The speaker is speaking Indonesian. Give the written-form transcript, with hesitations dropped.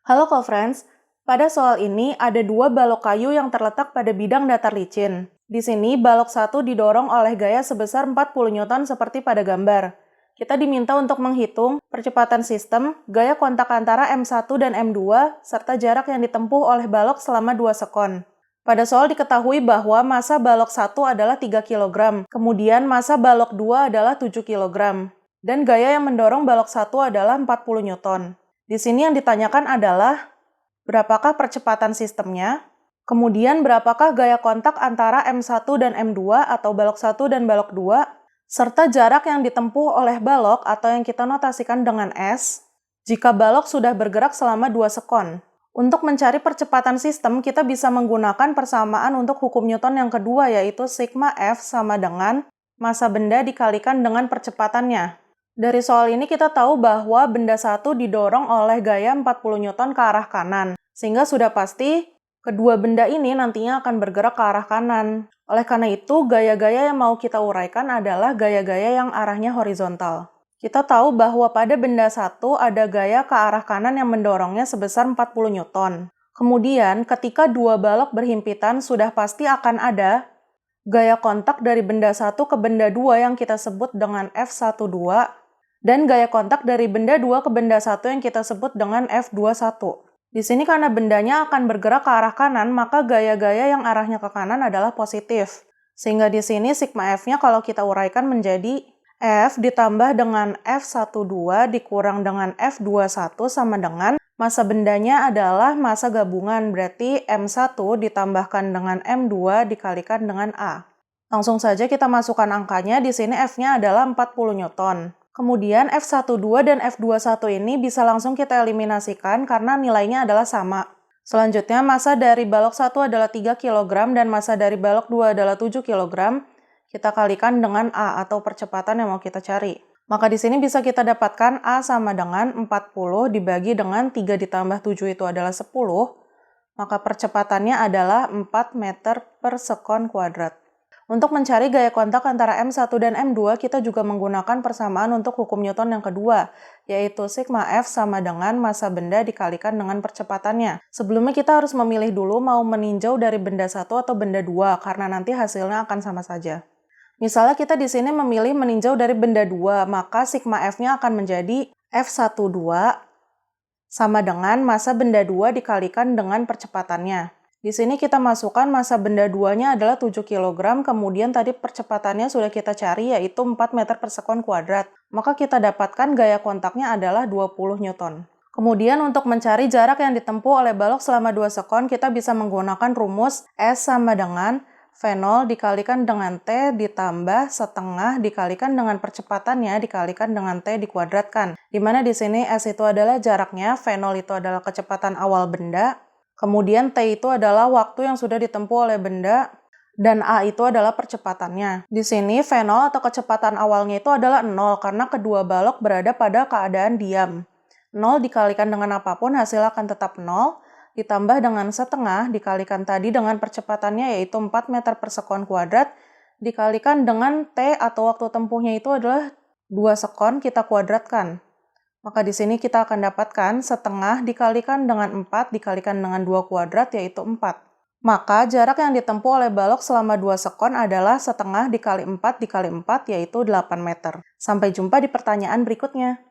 Halo co-friends, pada soal ini ada dua balok kayu yang terletak pada bidang datar licin. Di sini balok satu didorong oleh gaya sebesar 40 Newton seperti pada gambar. Kita diminta untuk menghitung percepatan sistem, gaya kontak antara M1 dan M2, serta jarak yang ditempuh oleh balok selama 2 sekon. Pada soal diketahui bahwa massa balok 1 adalah 3 kg, kemudian massa balok 2 adalah 7 kg, dan gaya yang mendorong balok 1 adalah 40 Newton. Di sini yang ditanyakan adalah berapakah percepatan sistemnya, kemudian berapakah gaya kontak antara M1 dan M2 atau balok 1 dan balok 2, serta jarak yang ditempuh oleh balok atau yang kita notasikan dengan S, jika balok sudah bergerak selama 2 sekon. Untuk mencari percepatan sistem, kita bisa menggunakan persamaan untuk hukum Newton yang kedua, yaitu sigma F sama dengan massa benda dikalikan dengan percepatannya. Dari soal ini kita tahu bahwa benda satu didorong oleh gaya 40 Newton ke arah kanan, sehingga sudah pasti kedua benda ini nantinya akan bergerak ke arah kanan. Oleh karena itu, gaya-gaya yang mau kita uraikan adalah gaya-gaya yang arahnya horizontal. Kita tahu bahwa pada benda satu ada gaya ke arah kanan yang mendorongnya sebesar 40 Newton. Kemudian, ketika dua balok berhimpitan, sudah pasti akan ada gaya kontak dari benda satu ke benda 2 yang kita sebut dengan F12, dan gaya kontak dari benda 2 ke benda 1 yang kita sebut dengan F21. Di sini karena bendanya akan bergerak ke arah kanan, maka gaya-gaya yang arahnya ke kanan adalah positif. Sehingga di sini sigma F-nya kalau kita uraikan menjadi F ditambah dengan F12 dikurang dengan F21 sama dengan massa bendanya adalah massa gabungan, berarti M1 ditambahkan dengan M2 dikalikan dengan A. Langsung saja kita masukkan angkanya, di sini F-nya adalah 40 Newton. Kemudian F12 dan F21 ini bisa langsung kita eliminasikan karena nilainya adalah sama. Selanjutnya, massa dari balok 1 adalah 3 kg dan massa dari balok 2 adalah 7 kg. Kita kalikan dengan A atau percepatan yang mau kita cari. Maka di sini bisa kita dapatkan A sama dengan 40 dibagi dengan 3 ditambah 7 itu adalah 10. Maka percepatannya adalah 4 meter per sekon kuadrat. Untuk mencari gaya kontak antara M1 dan M2, kita juga menggunakan persamaan untuk hukum Newton yang kedua, yaitu sigma F sama dengan massa benda dikalikan dengan percepatannya. Sebelumnya kita harus memilih dulu mau meninjau dari benda 1 atau benda 2, karena nanti hasilnya akan sama saja. Misalnya kita di sini memilih meninjau dari benda 2, maka sigma F-nya akan menjadi F12 sama dengan massa benda 2 dikalikan dengan percepatannya. Di sini kita masukkan massa benda 2-nya adalah 7 kg, kemudian tadi percepatannya sudah kita cari yaitu 4 meter per sekon kuadrat. Maka kita dapatkan gaya kontaknya adalah 20 Newton. Kemudian untuk mencari jarak yang ditempuh oleh balok selama 2 sekon, kita bisa menggunakan rumus S sama dengan V0 dikalikan dengan T ditambah setengah dikalikan dengan percepatannya dikalikan dengan T dikuadratkan. Dimana di sini S itu adalah jaraknya, V0 itu adalah kecepatan awal benda, kemudian T itu adalah waktu yang sudah ditempuh oleh benda, dan A itu adalah percepatannya. Di sini V0 atau kecepatan awalnya itu adalah 0 karena kedua balok berada pada keadaan diam. 0 dikalikan dengan apapun hasil akan tetap 0, ditambah dengan setengah dikalikan tadi dengan percepatannya yaitu 4 meter per sekon kuadrat, dikalikan dengan T atau waktu tempuhnya itu adalah 2 sekon kita kuadratkan. Maka di sini kita akan dapatkan setengah dikalikan dengan 4 dikalikan dengan 2 kuadrat yaitu 4. Maka jarak yang ditempuh oleh balok selama 2 sekon adalah setengah dikali 4 dikali 4 yaitu 8 meter. Sampai jumpa di pertanyaan berikutnya.